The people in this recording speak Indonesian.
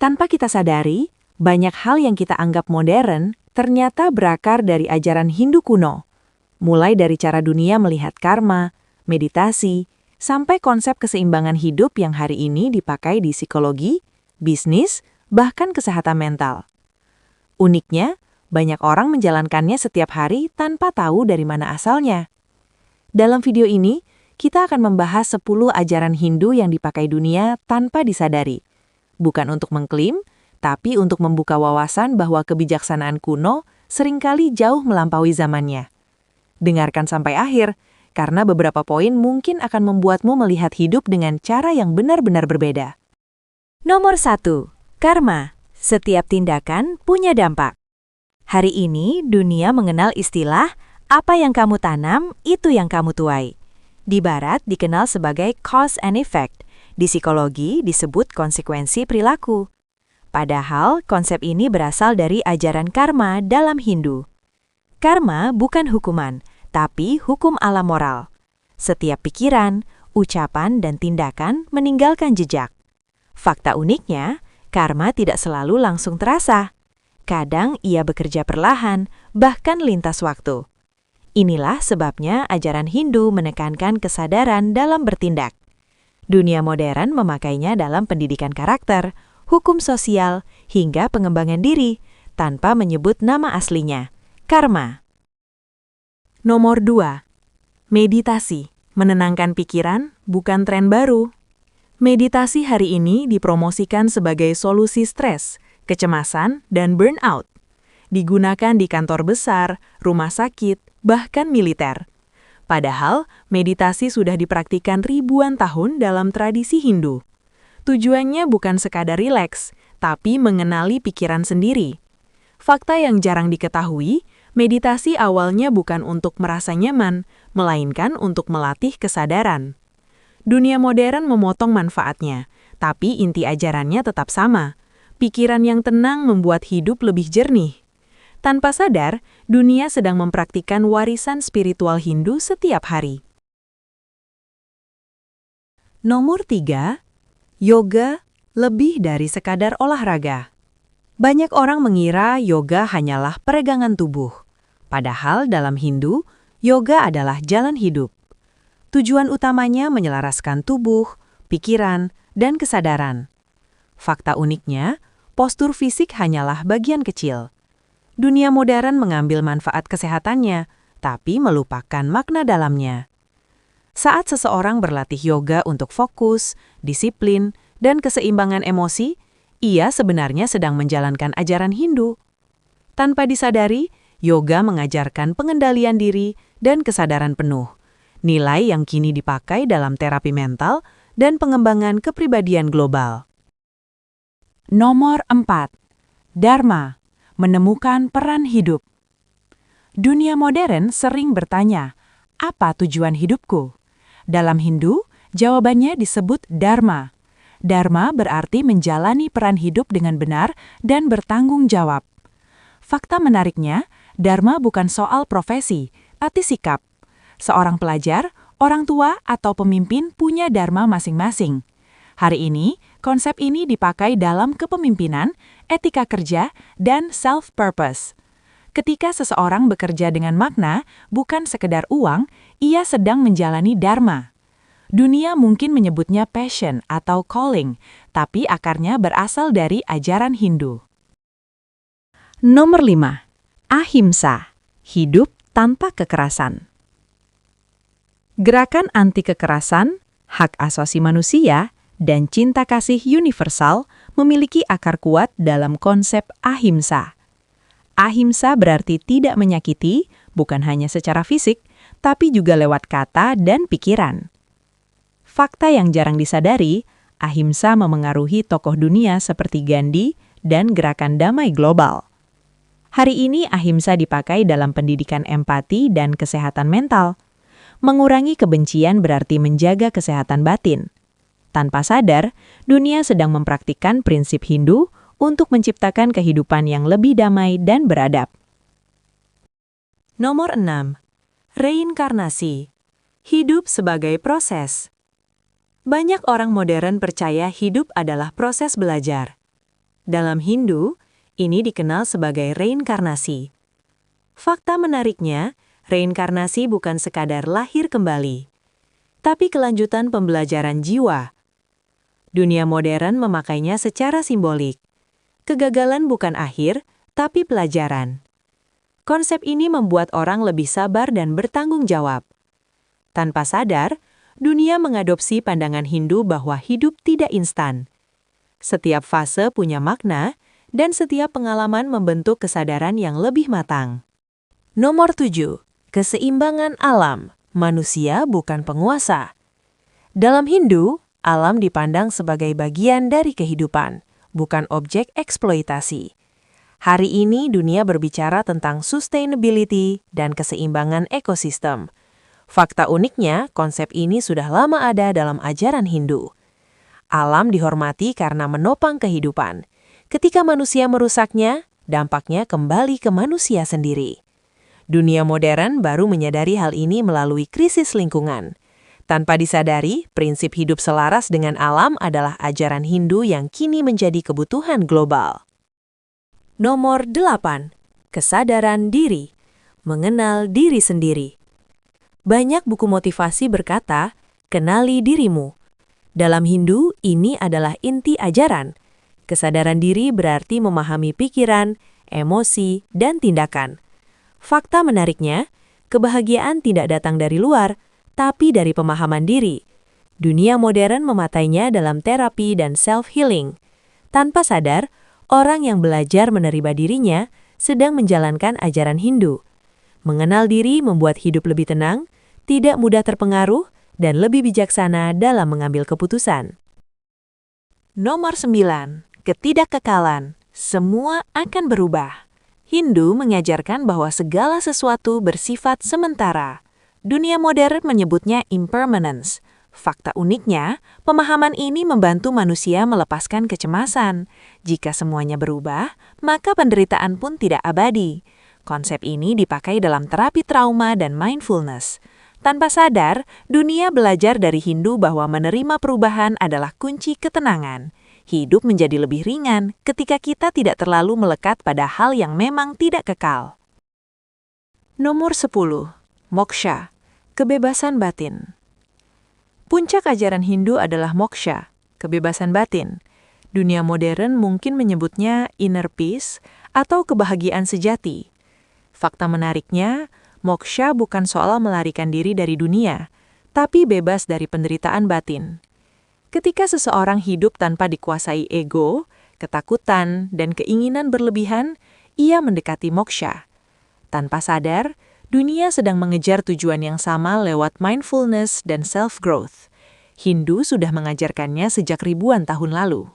Tanpa kita sadari, banyak hal yang kita anggap modern ternyata berakar dari ajaran Hindu kuno. Mulai dari cara dunia melihat karma, meditasi, sampai konsep keseimbangan hidup yang hari ini dipakai di psikologi, bisnis, bahkan kesehatan mental. Uniknya, banyak orang menjalankannya setiap hari tanpa tahu dari mana asalnya. Dalam video ini, kita akan membahas 10 ajaran Hindu yang dipakai dunia tanpa disadari. Bukan untuk mengklaim, tapi untuk membuka wawasan bahwa kebijaksanaan kuno seringkali jauh melampaui zamannya. Dengarkan sampai akhir, karena beberapa poin mungkin akan membuatmu melihat hidup dengan cara yang benar-benar berbeda. Nomor 1. Karma. Setiap tindakan punya dampak. Hari ini, dunia mengenal istilah, apa yang kamu tanam, itu yang kamu tuai. Di Barat dikenal sebagai cause and effect. Di psikologi disebut konsekuensi perilaku. Padahal, konsep ini berasal dari ajaran karma dalam Hindu. Karma bukan hukuman, tapi hukum alam moral. Setiap pikiran, ucapan, dan tindakan meninggalkan jejak. Fakta uniknya, karma tidak selalu langsung terasa. Kadang ia bekerja perlahan, bahkan lintas waktu. Inilah sebabnya ajaran Hindu menekankan kesadaran dalam bertindak. Dunia modern memakainya dalam pendidikan karakter, hukum sosial, hingga pengembangan diri, tanpa menyebut nama aslinya, karma. Nomor 2. Meditasi. Menenangkan pikiran bukan tren baru. Meditasi hari ini dipromosikan sebagai solusi stres, kecemasan, dan burnout. Digunakan di kantor besar, rumah sakit, bahkan militer. Padahal, meditasi sudah dipraktikkan ribuan tahun dalam tradisi Hindu. Tujuannya bukan sekadar rileks, tapi mengenali pikiran sendiri. Fakta yang jarang diketahui, meditasi awalnya bukan untuk merasa nyaman, melainkan untuk melatih kesadaran. Dunia modern memotong manfaatnya, tapi inti ajarannya tetap sama. Pikiran yang tenang membuat hidup lebih jernih. Tanpa sadar, dunia sedang mempraktikkan warisan spiritual Hindu setiap hari. Nomor 3. Yoga lebih dari sekadar olahraga. Banyak orang mengira yoga hanyalah peregangan tubuh. Padahal dalam Hindu, yoga adalah jalan hidup. Tujuan utamanya menyelaraskan tubuh, pikiran, dan kesadaran. Fakta uniknya, postur fisik hanyalah bagian kecil. Dunia modern mengambil manfaat kesehatannya, tapi melupakan makna dalamnya. Saat seseorang berlatih yoga untuk fokus, disiplin, dan keseimbangan emosi, ia sebenarnya sedang menjalankan ajaran Hindu. Tanpa disadari, yoga mengajarkan pengendalian diri dan kesadaran penuh, nilai yang kini dipakai dalam terapi mental dan pengembangan kepribadian global. Nomor 4. Dharma. Menemukan peran hidup. Dunia modern sering bertanya, apa tujuan hidupku? Dalam Hindu, jawabannya disebut dharma. Dharma berarti menjalani peran hidup dengan benar dan bertanggung jawab. Fakta menariknya, dharma bukan soal profesi, tapi sikap. Seorang pelajar, orang tua, atau pemimpin punya dharma masing-masing. Hari ini, konsep ini dipakai dalam kepemimpinan, etika kerja, dan self-purpose. Ketika seseorang bekerja dengan makna, bukan sekedar uang, ia sedang menjalani dharma. Dunia mungkin menyebutnya passion atau calling, tapi akarnya berasal dari ajaran Hindu. Nomor 5. Ahimsa. Hidup tanpa kekerasan. Gerakan anti kekerasan, hak asasi manusia, dan cinta kasih universal memiliki akar kuat dalam konsep ahimsa. Ahimsa berarti tidak menyakiti, bukan hanya secara fisik, tapi juga lewat kata dan pikiran. Fakta yang jarang disadari, ahimsa memengaruhi tokoh dunia seperti Gandhi dan gerakan damai global. Hari ini ahimsa dipakai dalam pendidikan empati dan kesehatan mental. Mengurangi kebencian berarti menjaga kesehatan batin. Tanpa sadar, dunia sedang mempraktikkan prinsip Hindu untuk menciptakan kehidupan yang lebih damai dan beradab. Nomor 6. Reinkarnasi. Hidup sebagai proses. Banyak orang modern percaya hidup adalah proses belajar. Dalam Hindu, ini dikenal sebagai reinkarnasi. Fakta menariknya, reinkarnasi bukan sekadar lahir kembali, tapi kelanjutan pembelajaran jiwa. Dunia modern memakainya secara simbolik. Kegagalan bukan akhir, tapi pelajaran. Konsep ini membuat orang lebih sabar dan bertanggung jawab. Tanpa sadar, dunia mengadopsi pandangan Hindu bahwa hidup tidak instan. Setiap fase punya makna, dan setiap pengalaman membentuk kesadaran yang lebih matang. Nomor 7. Keseimbangan alam. Manusia bukan penguasa. Dalam Hindu, alam dipandang sebagai bagian dari kehidupan, bukan objek eksploitasi. Hari ini dunia berbicara tentang sustainability dan keseimbangan ekosistem. Fakta uniknya, konsep ini sudah lama ada dalam ajaran Hindu. Alam dihormati karena menopang kehidupan. Ketika manusia merusaknya, dampaknya kembali ke manusia sendiri. Dunia modern baru menyadari hal ini melalui krisis lingkungan. Tanpa disadari, prinsip hidup selaras dengan alam adalah ajaran Hindu yang kini menjadi kebutuhan global. Nomor 8. Kesadaran diri. Mengenal diri sendiri. Banyak buku motivasi berkata, kenali dirimu. Dalam Hindu, ini adalah inti ajaran. Kesadaran diri berarti memahami pikiran, emosi, dan tindakan. Fakta menariknya, kebahagiaan tidak datang dari luar, tapi dari pemahaman diri. Dunia modern mematainya dalam terapi dan self-healing. Tanpa sadar, orang yang belajar menerima dirinya sedang menjalankan ajaran Hindu. Mengenal diri membuat hidup lebih tenang, tidak mudah terpengaruh, dan lebih bijaksana dalam mengambil keputusan. Nomor 9. Ketidakkekalan. Semua akan berubah. Hindu mengajarkan bahwa segala sesuatu bersifat sementara. Dunia modern menyebutnya impermanence. Fakta uniknya, pemahaman ini membantu manusia melepaskan kecemasan. Jika semuanya berubah, maka penderitaan pun tidak abadi. Konsep ini dipakai dalam terapi trauma dan mindfulness. Tanpa sadar, dunia belajar dari Hindu bahwa menerima perubahan adalah kunci ketenangan. Hidup menjadi lebih ringan ketika kita tidak terlalu melekat pada hal yang memang tidak kekal. Nomor 10. Moksha, kebebasan batin. Puncak ajaran Hindu adalah moksha, kebebasan batin. Dunia modern mungkin menyebutnya inner peace atau kebahagiaan sejati. Fakta menariknya, moksha bukan soal melarikan diri dari dunia, tapi bebas dari penderitaan batin. Ketika seseorang hidup tanpa dikuasai ego, ketakutan, dan keinginan berlebihan, ia mendekati moksha. Tanpa sadar, dunia sedang mengejar tujuan yang sama lewat mindfulness dan self-growth. Hindu sudah mengajarkannya sejak ribuan tahun lalu.